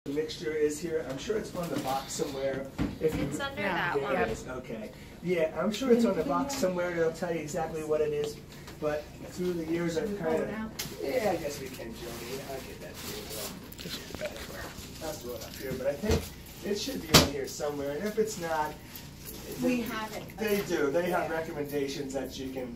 The mixture is here. I'm sure it's on the box somewhere. If you, it's under that one. It is. Okay. Yeah, I'm sure it's on the box somewhere. It'll tell you exactly what it is. But through the years, I've kind of. Yeah, I guess we can, Jody. I'll get that to you. I'll throw it up here. But I think it should be on here somewhere. And if it's not, we have it. They do. They have recommendations that you can.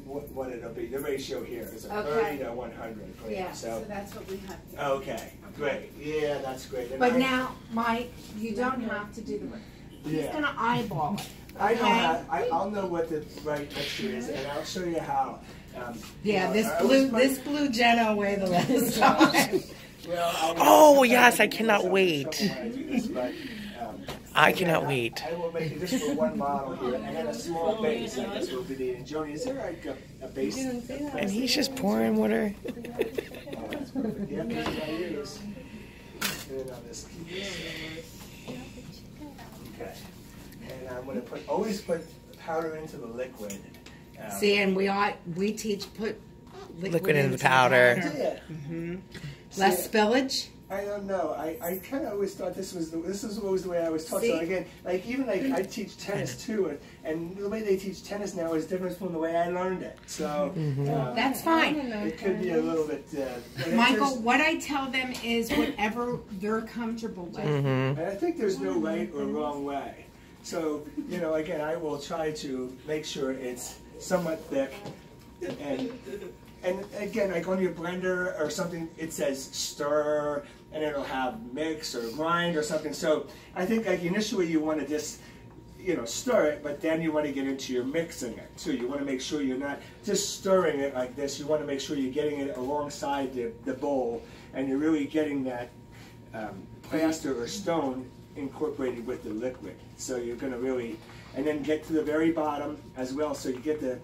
What it'll be. The ratio here is a 30 to 100. Yeah, so that's what we have. Okay, great. Yeah, that's great. And but now, Mike, you don't have to do the work. He's going to eyeball it. I know how. I'll know what the right mixture is, and I'll show you how. Yeah, this blew Jenna away the last time. Oh yes, I cannot wait. I cannot wait. I will make this for one model here, and then a small base. I guess we'll be needing. Joni, is there like a base? And he's just pouring water. Oh, that's perfect. Yeah, that's what I use. And I'll just keep this. Okay. And I'm going to always put powder into the liquid. See, and we teach put liquid in the powder. Mm-hmm. Less spillage. I don't know. I kind of always thought this was always the way I was taught. So again, like even like I teach tennis too, and the way they teach tennis now is different from the way I learned it. So that's fine. It could be a little bit. Michael, what I tell them is whatever they're comfortable with. And I think there's no right or wrong way. So again, I will try to make sure it's somewhat thick, and again, like on your blender or something, it says stir, and it'll have mix or grind or something. So I think like initially you want to just, stir it, but then you want to get into your mixing it too. You want to make sure you're not just stirring it like this. You want to make sure you're getting it alongside the bowl, and you're really getting that plaster or stone incorporated with the liquid. So you're going to really, and then get to the very bottom as well. So you get the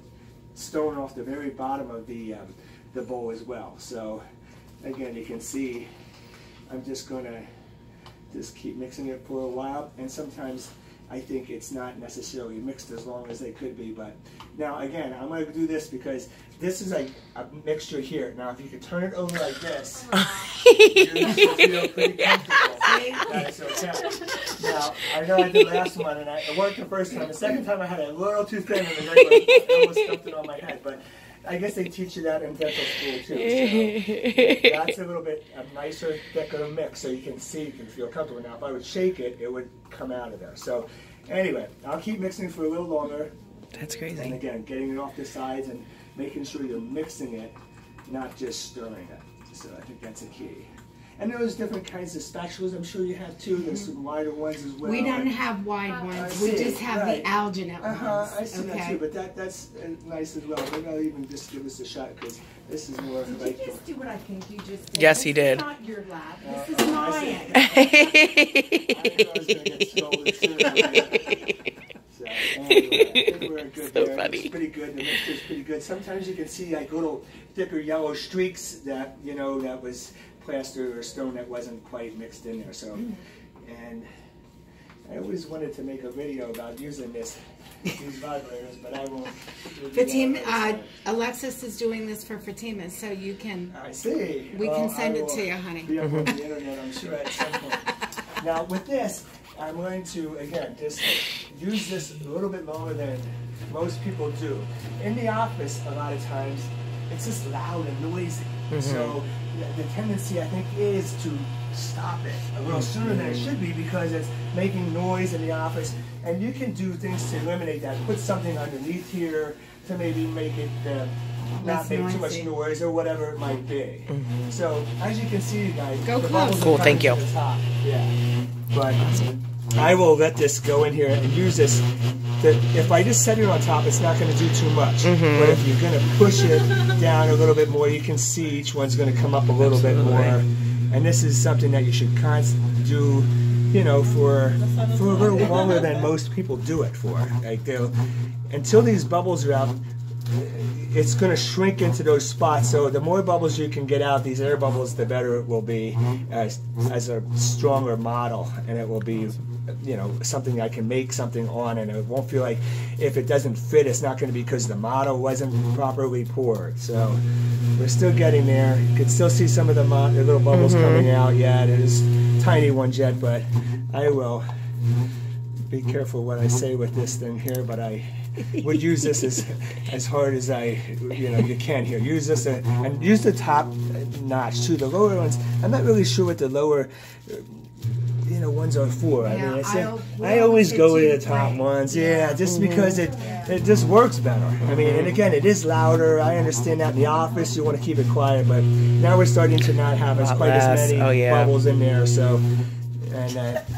stone off the very bottom of the bowl as well. So again, you can see I'm just going to just keep mixing it for a while, and sometimes I think it's not necessarily mixed as long as they could be. But now again, I'm going to do this because this is like a mixture here. Now if you could turn it over like this, you're going to feel pretty comfortable. That's okay. Now I know I did the last one and it worked the first time. The second time I had it a little too thin and I almost stuffed it on my head. But I guess they teach you that in dental school too. So that's a little bit nicer, thicker mix, so you can feel comfortable. Now if I would shake it, it would come out of there. So anyway, I'll keep mixing for a little longer. That's crazy. And again, getting it off the sides and making sure you're mixing it, not just stirring it. So I think that's a key. And there's different kinds of spatulas I'm sure you have too. There's some wider ones as well. We don't have wide ones. We just have the alginate ones. I see that too, but that's nice as well. Maybe I'll even just give this a shot because this is more like. Did you just do what I think you just did? Yes, he did. This is not your lab. This is mine. I was going to get scolded too. So, anyway, I think we're good so there. funny. It's pretty good. The mixture's pretty good. Sometimes you can see like little thicker yellow streaks that that was plaster or stone that wasn't quite mixed in there. So, and I always wanted to make a video about using these vibrators, but I won't. Fatima, Alexis is doing this for Fatima, so you can. I see. We can send it to you, honey. Be up on the internet, I'm sure at some point. Now with this, I'm going to again just use this a little bit longer than most people do. In the office, a lot of times, it's just loud and noisy. So the tendency, I think, is to stop it a little sooner than it should be because it's making noise in the office. And you can do things to eliminate that. Put something underneath here to maybe make it not make too much noise or whatever it might be. So as you can see, you guys, go close. Cool, thank you. Yeah, but I will let this go in here and use this. If I just set it on top, it's not going to do too much. But if you're going to push it down a little bit more, you can see each one's going to come up a little bit more. And this is something that you should constantly do, for a little longer than most people do it for. Like until these bubbles are out, it's going to shrink into those spots. So the more bubbles you can get out, these air bubbles, the better it will be as a stronger model, and it will be, you know, something I can make something on, and it won't feel like if it doesn't fit, it's not going to be because the model wasn't properly poured. So we're still getting there. You can still see some of the little bubbles coming out. Yeah, there's tiny ones yet, but I will be careful what I say with this thing here, but I would use this as hard as you can here. Use this and use the top notch too. The lower ones, I'm not really sure what the lower ones are for. I mean, I always go with the top ones. Yeah, just because it just works better. I mean, and again, it is louder. I understand that in the office you want to keep it quiet, but now we're starting to not have quite as many bubbles in there. So.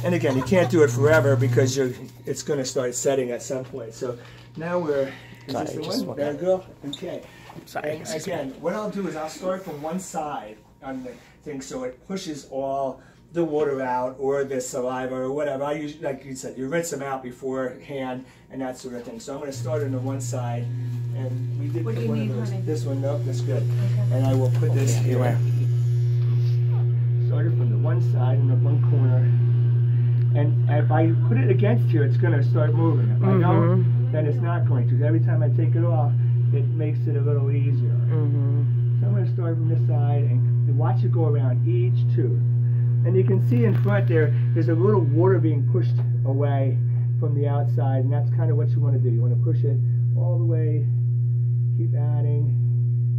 And again, you can't do it forever because it's going to start setting at some point. So now is this the one? There you go. Okay. Sorry. And again, what I'll do is I'll start from one side on the thing so it pushes all the water out or the saliva or whatever. I usually, like you said, you rinse them out beforehand and that sort of thing. So I'm going to start on the one side, and we did put one of those. This one, nope, that's good. Okay. And I will put this here. Started from the one side in the one corner, and if I put it against here, it's going to start moving. If I don't, then it's not going to. Every time I take it off, it makes it a little easier. So I'm going to start from this side and watch it go around each tooth. And you can see in front there's a little water being pushed away from the outside, and that's kind of what you want to do. You want to push it all the way, keep adding.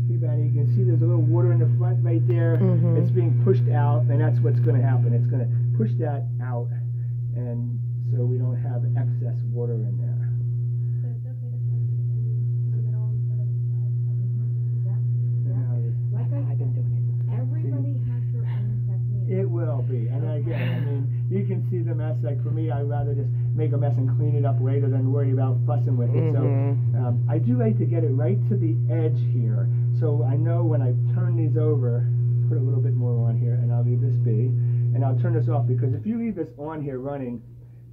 You can see there's a little water in the front right there. It's being pushed out, and that's what's going to happen. It's going to push that out, and so we don't have excess water in there. So it's okay to put it in the middle instead of the side. Yeah. Like I've been doing it. Everybody has their own technique. It will be, and again, I mean, you can see the mess. Like for me, I'd rather just make a mess and clean it up later than worry about fussing with it. So I do like to get it right to the edge here. So I know when I turn these over, put a little bit more on here, and I'll leave this be, and I'll turn this off, because if you leave this on here running,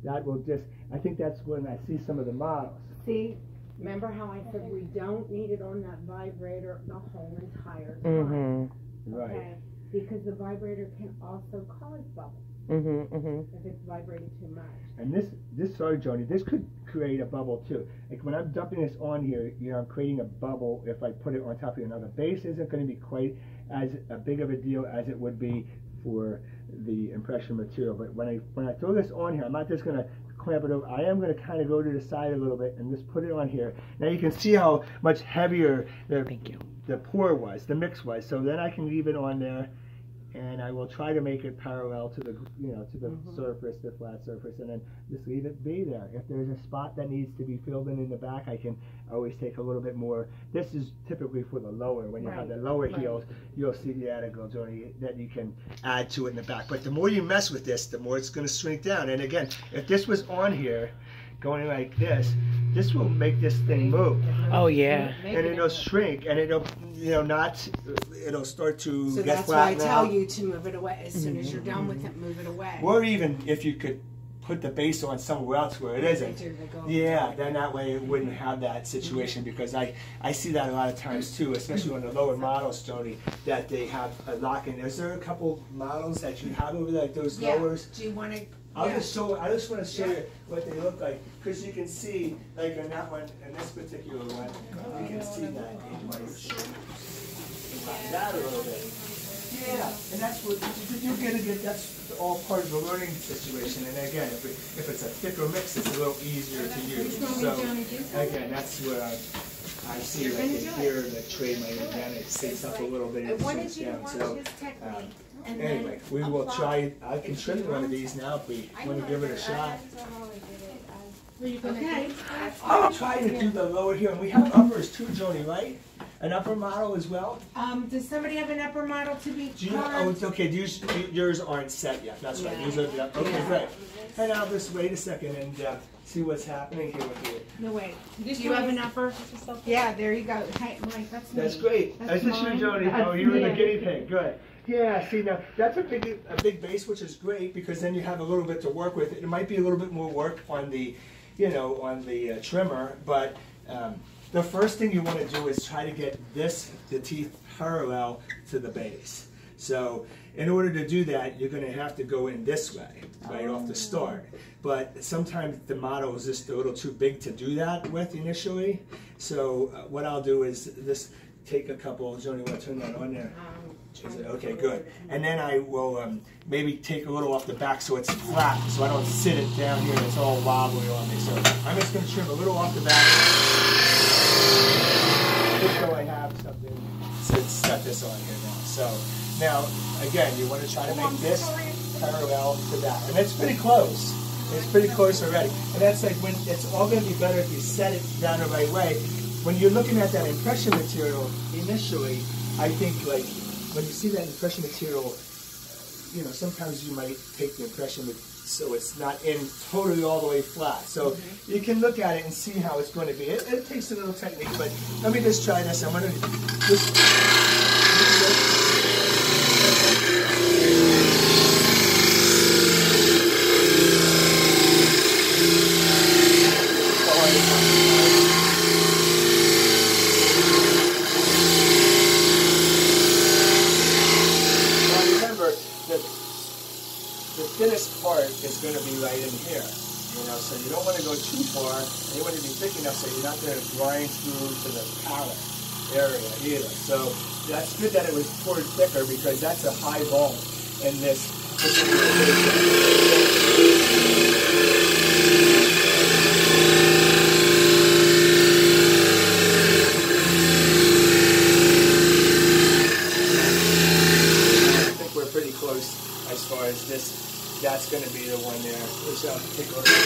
that will just, I think that's when I see some of the models. See, remember how I said we don't need it on that vibrator the whole entire time? Right. Okay, because the vibrator can also cause bubbles. If it's vibrating too much. And this, sorry Joni, this could create a bubble too. Like when I'm dumping this on here, I'm creating a bubble if I put it on top of here. Now the base isn't going to be quite as big of a deal as it would be for the impression material. But when I throw this on here, I'm not just going to clamp it over. I am going to kind of go to the side a little bit and just put it on here. Now you can see how much heavier the pour was, the mix was. So then I can leave it on there, and I will try to make it parallel to the, to the surface, the flat surface, and then just leave it be there. If there's a spot that needs to be filled in the back, I can always take a little bit more. This is typically for the lower. When you have the lower heels, you'll see the article, Joni, that you can add to it in the back. But the more you mess with this, the more it's going to shrink down. And again, if this was on here, going like this will make this thing move. Oh yeah. And it'll shrink, and it'll, it'll start to So get that's why I flattened tell out. you to move it away. As soon as you're done with it, move it away. Or even if you could put the base on somewhere else where it isn't. Yeah, then that way it wouldn't have that situation, because I see that a lot of times too, especially on the lower models, Joni, that they have a lock-in. Is there a couple models that you have over there, like those lowers? Do you want to? I just want to show you what they look like, because you can see, like in that one, in this particular one, you can see that a little bit. Yeah, and that's what you're gonna get. That's all part of the learning situation. And again, if it's a thicker mix, it's a little easier to use. So again, that's where I see, like here, the tray might again it sits up a little bit. It sinks down. So anyway, we will try. I can trim one of these now if we want to give it a shot. Okay. I'll try to do the lower here, and we have uppers too, Joni, right? An upper model as well? Does somebody have an upper model to be? Oh, it's okay. Yours aren't set yet. That's right. Yours are, okay, great. And I'll just wait a second and see what's happening here with you. No, wait. Do you have an upper? Yeah, there you go. Hey, Mike, that's me. That's great. That's you, Joni. Oh, you were the guinea pig. Good. Yeah, see now, that's a big base, which is great, because then you have a little bit to work with. It might be a little bit more work on the, on the trimmer, but the first thing you want to do is try to get the teeth parallel to the base. So in order to do that, you're going to have to go in this way, right off the start. But sometimes the model is just a little too big to do that with initially. So what I'll do is just take a couple. Joni, want to turn that on there? Is it okay? Good. And then I will maybe take a little off the back so it's flat, so I don't sit it down here and it's all wobbly on me. So I'm just going to trim a little off the back, just so I have something to set this on here now. So now, again, you want to try to make this parallel to that, and it's pretty close. It's pretty close already. And that's like when it's all going to be better if you set it down the right way. When you're looking at that impression material initially, I think like when you see that impression material, you know, sometimes you might take the impression so it's not in totally all the way flat. So you can look at it and see how it's going to be. It takes a little technique, but let me just try this. I'm going to just... The thinnest part is going to be right in here, you know, so you don't want to go too far, and you want to be thick enough so you're not going to grind through to the palate area either. So that's good that it was poured thicker because that's a high bone in this particular I think we're pretty close as far as this. That's going to be the one there. Which I'll take a look at.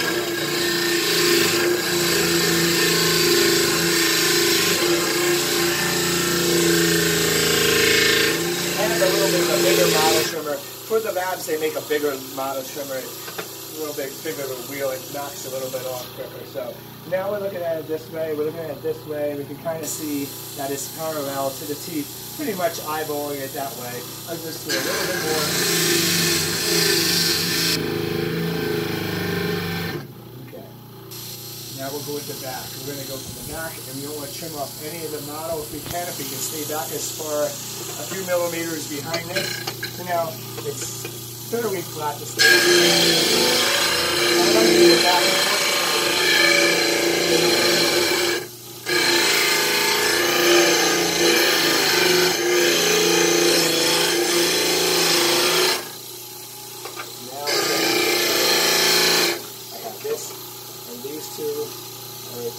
And a little bit of a bigger model trimmer. For the Labs, they make a bigger model trimmer. It's a little bit bigger the wheel. It knocks a little bit off quicker. So now we're looking at it this way. We're looking at it this way. We can kind of see that it's parallel to the teeth. Pretty much eyeballing it that way. I'll just do a little bit more. Okay. Now we'll go with the back. We're going to go from the back, and we don't want to trim off any of the model if we can stay back as far a few millimeters behind this. So now it's fairly flat to stay. I'm going to do the back and forth.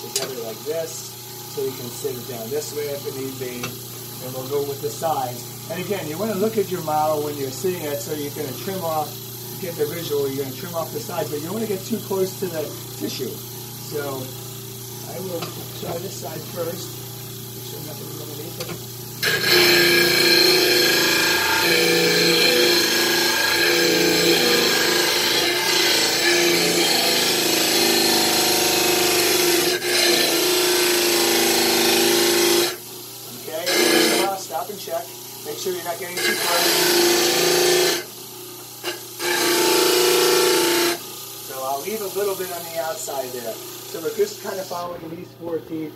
Together like this, so you can sit it down this way if it need be, and we'll go with the sides. And again, you want to look at your model when you're sitting it, so you're going to trim off, get the visual, you're going to trim off the sides, but you don't want to get too close to the tissue. So I will try this side first, make sure nothing's underneath it. Check. Make sure you're not getting too close. So I'll leave a little bit on the outside there. So we're just kind of following these four teeth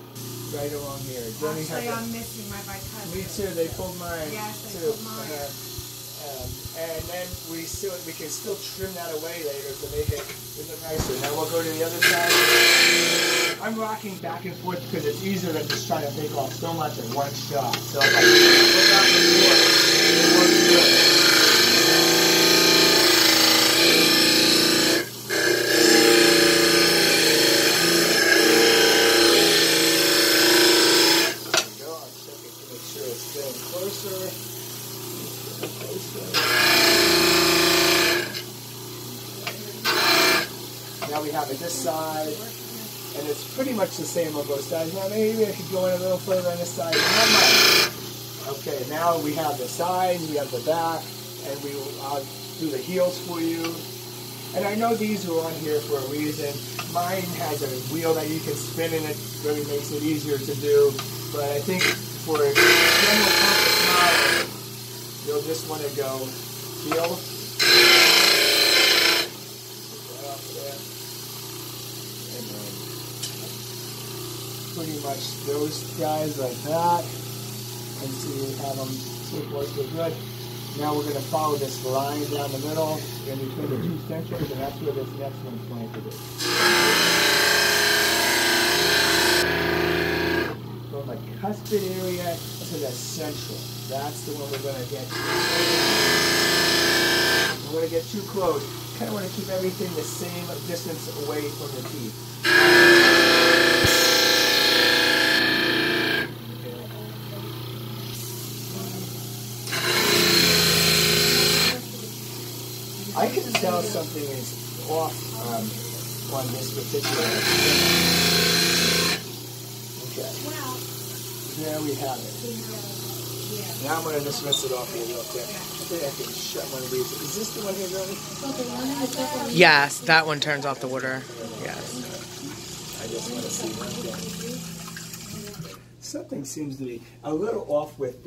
right along here. Actually, I'm missing my bicuspid. Me too. They pulled mine. Yes, they too. pulled mine. And then we can still trim that away later to make it look nicer. Now we'll go to the other side. I'm rocking back and forth because it's easier than just trying to take off so much in one shot. So if I go back and forth, it works good. There we go. I'll check it to make sure it's getting closer. Now we have it this side, and it's pretty much the same on both sides. Now maybe I could go in a little further on this side, but not much. Okay, now we have the side, we have the back, and I'll do the heels for you. And I know these are on here for a reason. Mine has a wheel that you can spin and it really makes it easier to do. But I think for a general purpose model, you'll just want to go heel. Put pretty much those guys like that. And so you have them so far so good. Now we're going to follow this line down the middle in between the two centers, and that's where this next one's going to be. From the cuspid area to the central. That's the one we're going to get. We're going to get too close. Kind of want to keep everything the same distance away from the teeth. I can tell something is off on this particular thing. Okay. There we have it. Now I'm going to just rinse it off here real quick. I think I can shut one of these. Is this the one here, Jody? Yes, that one turns off the water. Yes. I just want to see one thing. Something seems to be a little off with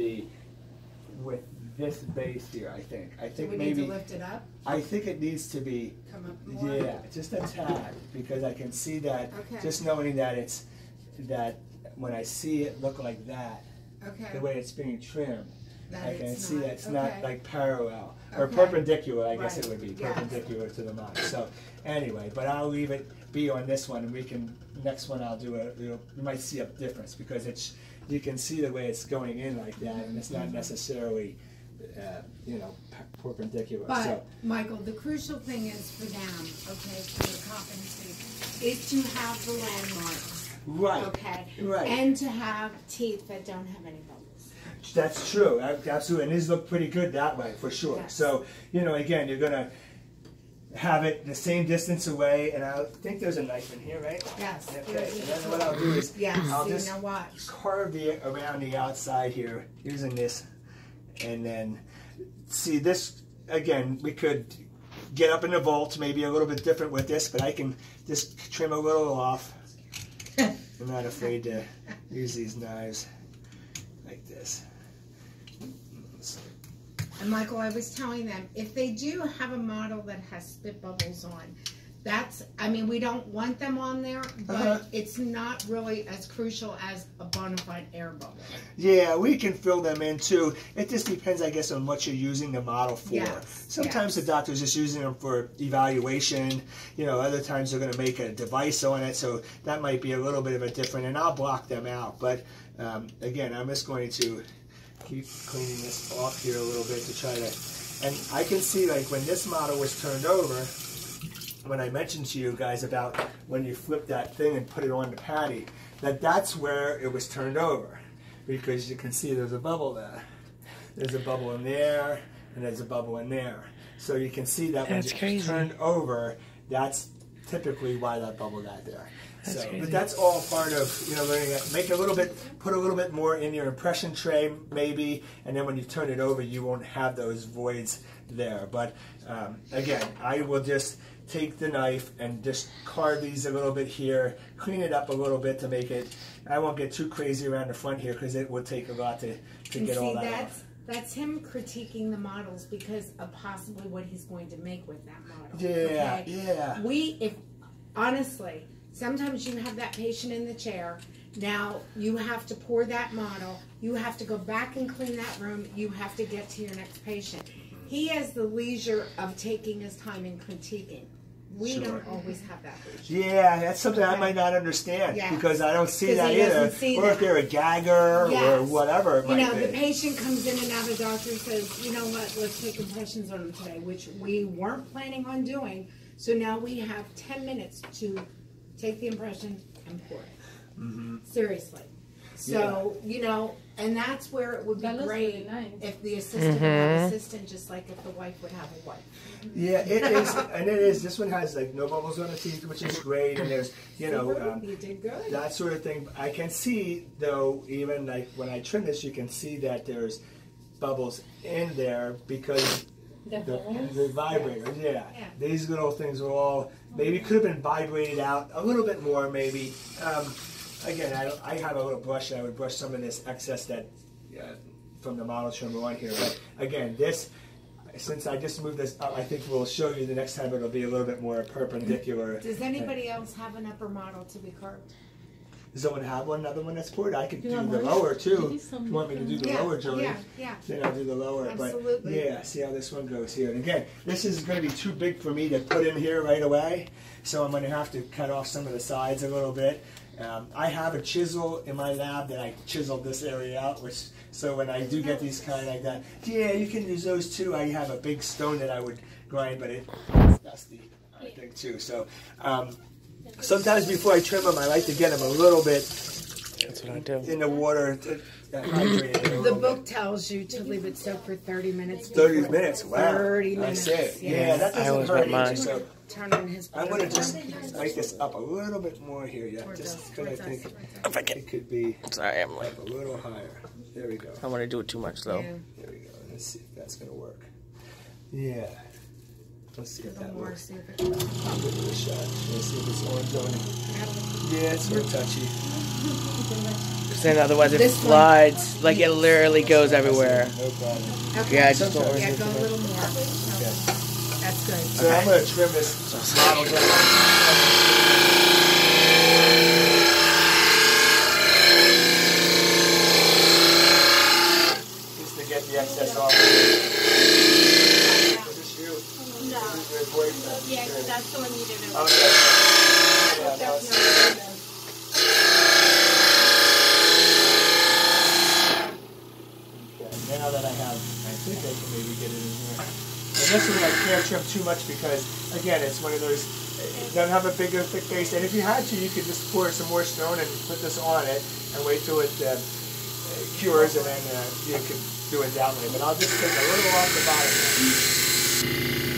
this base here, I think. I think we maybe need to lift it up? I think it needs to be, Come up more? yeah, just a tad, because I can see that, Okay. just knowing that it's, that when I see it look like that, Okay. the way it's being trimmed, That I can it's see not- that it's not okay. like parallel, or Okay. perpendicular, I guess Right. it would be, Yeah. perpendicular to the model. So anyway, but I'll leave it be on this one, and we can, next one I'll do you might see a difference, because it's, you can see the way it's going in like that, and it's not necessarily, perpendicular. But, So, Michael, the crucial thing is for them, okay, for the competency, is to have the landmarks, right. okay? Right. And to have teeth that don't have any bubbles. That's true, absolutely, and these look pretty good that way, for sure. Yes. So, again, you're going to have it the same distance away, and I think there's a knife in here, right? Yes. Okay, and then what I'll do is, Yes, I'll so just now watch. carve around the outside here, using this, and then, see this, again, we could get up in the vault, maybe a little bit different with this, but I can just trim a little off. I'm not afraid to use these knives like this. And Michael, I was telling them, if they do have a model that has spit bubbles on, we don't want them on there, but it's not really as crucial as a bona fide air bubble. Yeah, we can fill them in too. It just depends, I guess, on what you're using the model for. Yes, Sometimes the doctor's just using them for evaluation. Other times they're going to make a device on it, so that might be a little bit of a different, and I'll block them out. But again, I'm just going to keep cleaning this off here a little bit to try to, and I can see, like, when this model was turned over, when I mentioned to you guys about when you flip that thing and put it on the patty, that's where it was turned over, because you can see there's a bubble there. There's a bubble in there, and there's a bubble in there. So you can see that when it's turned over, that's typically why that bubble got there. But that's all part of learning that. Put a little bit more in your impression tray maybe, and then when you turn it over, you won't have those voids there. But again, I will just take the knife and just carve these a little bit here, clean it up a little bit to make it. I won't get too crazy around the front here, because it would take a lot to get all that off. That's him critiquing the models because of possibly what he's going to make with that model. Yeah, okay? Honestly, sometimes you have that patient in the chair. Now you have to pour that model. You have to go back and clean that room. You have to get to your next patient. He has the leisure of taking his time and critiquing. We don't always have that leisure. Yeah, that's something I might not understand, because I don't see that he either. doesn't see or that. if they're a gagger or whatever it might be. The patient comes in and now the doctor says, you know what, let's take impressions on him today, which we weren't planning on doing. So now we have 10 minutes to take the impression and pour it. Seriously. So, and that's where it would be great if the assistant would have an assistant, just like if the wife would have a wife. Yeah, it is, and it is. This one has like no bubbles on the teeth, which is great, and there's, you did good. that sort of thing. I can see, though, even like when I trim this, you can see that there's bubbles in there because the vibrators, these little things are all, maybe could have been vibrated out a little bit more, maybe. Again, I have a little brush, and I would brush some of this excess that from the model trimmer on here. But again, this, since I just moved this up, I think we'll show you the next time it'll be a little bit more perpendicular. Does anybody else have an upper model to be carved? Does someone have another one that's poured? I could do You the want one? lower too. Give me If some. you want me to do the Yeah, lower, Joey, yeah. then I'll do the lower. Absolutely. But yeah, see how this one goes here. And again, this is going to be too big for me to put in here right away, so I'm going to have to cut off some of the sides a little bit. I have a chisel in my lab that I chiseled this area out, which so when I do get these kind like that, yeah, you can use those too. I have a big stone that I would grind, but it's dusty, I think too. So sometimes before I trim them, I like to get them a little bit That's what I do. in the water to hydrate it a The little book bit. tells you to leave it soak for 30 minutes. 30 minutes, wow. 30 I minutes. see. Yeah, yes. that I doesn't always hurt wet mine. either. So Turn on his I'm going to just make this up a little bit more here, yeah, just because I think If I can. it could be Sorry, I'm like, up a little higher. There we go. I want to do it too much though. Yeah. There we go. Let's see if that's going to work. Yeah. Let's see if that More, works. see if it I'll give it a shot. Let's see if it's orange on it. Yeah, it's a little touchy. Then otherwise it This one. slides, like it literally goes everywhere. No problem. Okay. Yeah, I just don't Sometimes- Yeah, want go a little more. Okay. That's good. So I'm going to trim this model down. Just to get the excess off. Is this you? No. This is your boyfriend? Yeah, 'cause that's the one you did. Okay. Yeah, that was- Okay, now that I have, I think I can maybe get it in here. And this one I can't trim too much because, again, it's one of those, it doesn't have a bigger, thick base. And if you had to, you could just pour some more stone and put this on it and wait till it cures, and then you could do it that way. But I'll just take a little off the bottom here.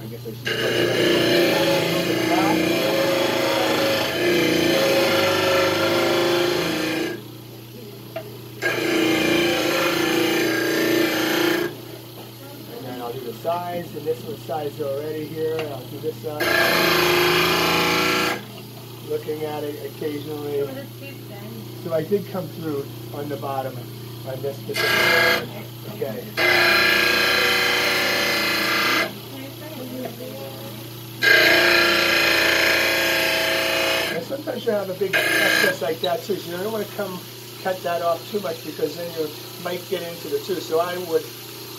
I guess I should put it over the top. And then I'll do the sides, and this one's sized already here. I'll do this side. Looking at it occasionally. So I did come through on the bottom on this particular one. Okay. And sometimes you have a big excess like that too, so you don't want to cut that off too much because then you might get into the tooth. So I would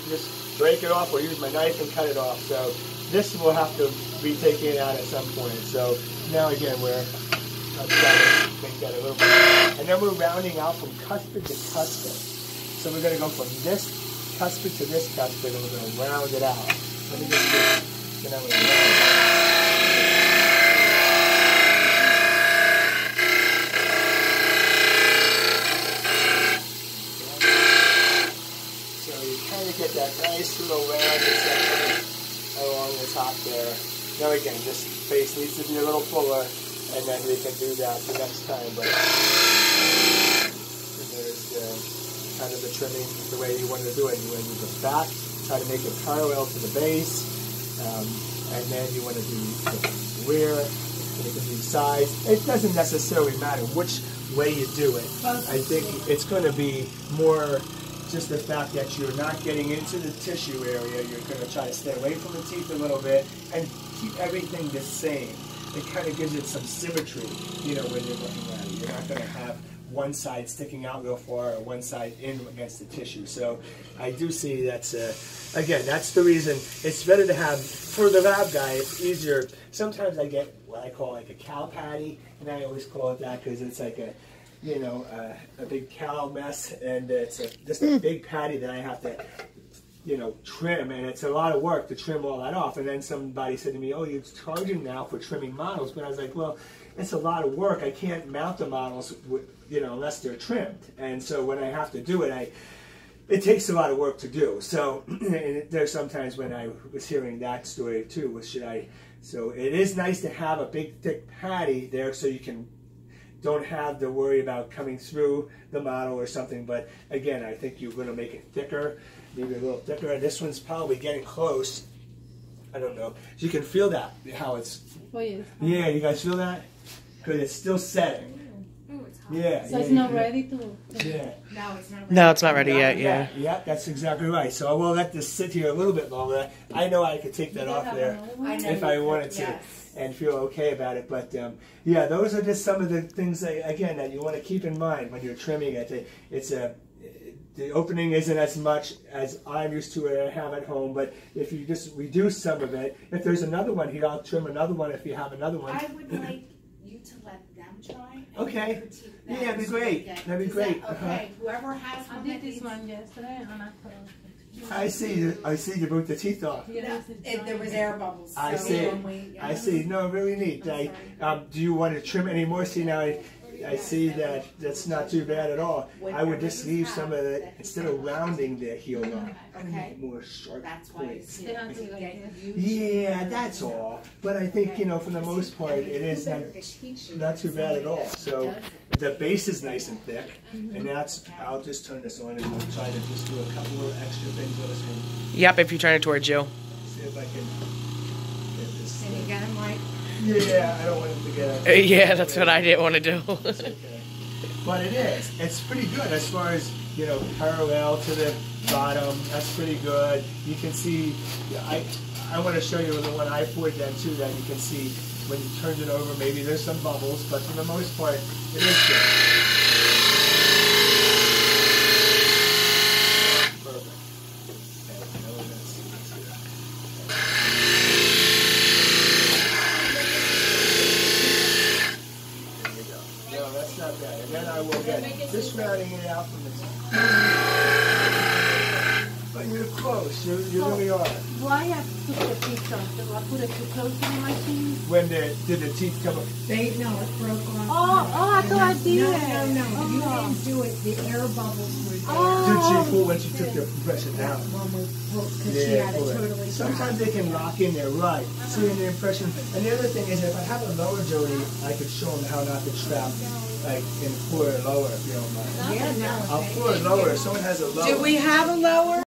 just break it off or use my knife and cut it off. So this will have to be taken out at some point. So now again I'll try to make that a little bit. And then we're rounding out from cuspid to cuspid. So we're going to go from this cuspid to this cuspid, and we're going to round it out. Let me just do this. Then I'm going to round it out. So you kind of get that nice little rounded section along the top there. Now again, this face needs to be a little fuller, and then we can do that the next time. But there's kind of the trimming the way you want to do it. You want to do the back, try to make it parallel to the base, and then you want to do the rear, and you can do the sides. It doesn't necessarily matter which way you do it. I think it's going to be more just the fact that you're not getting into the tissue area. You're going to try to stay away from the teeth a little bit and keep everything the same. It kind of gives it some symmetry, you know, when you're looking at it. You're not going to have one side sticking out real far or one side in against the tissue. So I do see that's, again, that's the reason it's better to have, for the lab guy, it's easier. Sometimes I get what I call like a cow patty, and I always call it that because it's like a, you know, a big cow mess, and it's just a big patty that I have to, you know, trim, and it's a lot of work to trim all that off. And then somebody said to me, oh, you're charging now for trimming models, but I was like, well, it's a lot of work. I can't mount the models, you know, unless they're trimmed. And so when I have to do it, it takes a lot of work to do. So there's sometimes when I was hearing that story too, so it is nice to have a big thick patty there so you don't have to worry about coming through the model or something. But again, I think you're going to make it thicker, maybe a little thicker. And this one's probably getting close. I don't know. So you can feel that, how it's, Oh, yes. yeah, you guys feel that? Because it's still setting. Oh, it's hot. Yeah. So yeah, it's not yeah. ready to. Yeah. No, it's not. No, it's not ready yet. Yeah. Yeah, that's exactly right. So I will let this sit here a little bit longer. I know I could take that You off have there another one? I know if you I could, wanted to yes. and feel okay about it. But yeah, those are just some of the things that, again, that you want to keep in mind when you're trimming it. The opening isn't as much as I'm used to or have at home, but if you just reduce some of it, if there's another one here, I'll trim another one if you have another one. I would like you to let them try. And Okay. critique them Yeah, that'd be so great. they get- That'd be is great. that okay, whoever has I one did that this needs- one yesterday and I put I see you broke the teeth off. Yeah, There was air bubbles. I so see. when we- I see. No, really neat. Do you want to trim any more? See, now I see that that's not too bad at all. I would just leave some of it, instead of rounding the heel off, I Okay. make more sharp That's why points. They have to like this. Yeah, that's all. But I think, for the most part, it is not too bad at all. So the base is nice and thick, and I'll just turn this on and I'll try to just do a couple of extra things with this one. Yep. If you turn it towards you. See if I can get this. And you get them like, Yeah, I don't want it to get. Yeah, that's what I didn't want to do. It's okay. But it is. It's pretty good as far as, parallel to the bottom. That's pretty good. You can see, I want to show you the one I poured then too, that you can see when you turned it over, maybe there's some bubbles, but for the most part, it is good. Perfect. Okay, now we're gonna see what's here. There we go. No, that's not bad. And then I will get just rounding it out from the But you're close. You really are. Do I have to put the teeth on? Do I put it too close to my teeth? When did the teeth come up? they, no, it broke off. Oh, I thought I did. No, you Oh. didn't do it. The air bubbles were there. Oh. Did she pull when she took the impression down? When we pulled, because she had it pull it. totally Sometimes they can lock in there, right? Seeing the impression. And the other thing is, if I have a lower Jody, I could show them how not to trap, and pour it lower if you don't mind. Yeah, no. I'll pour it lower. If someone has a lower. Do we have a lower?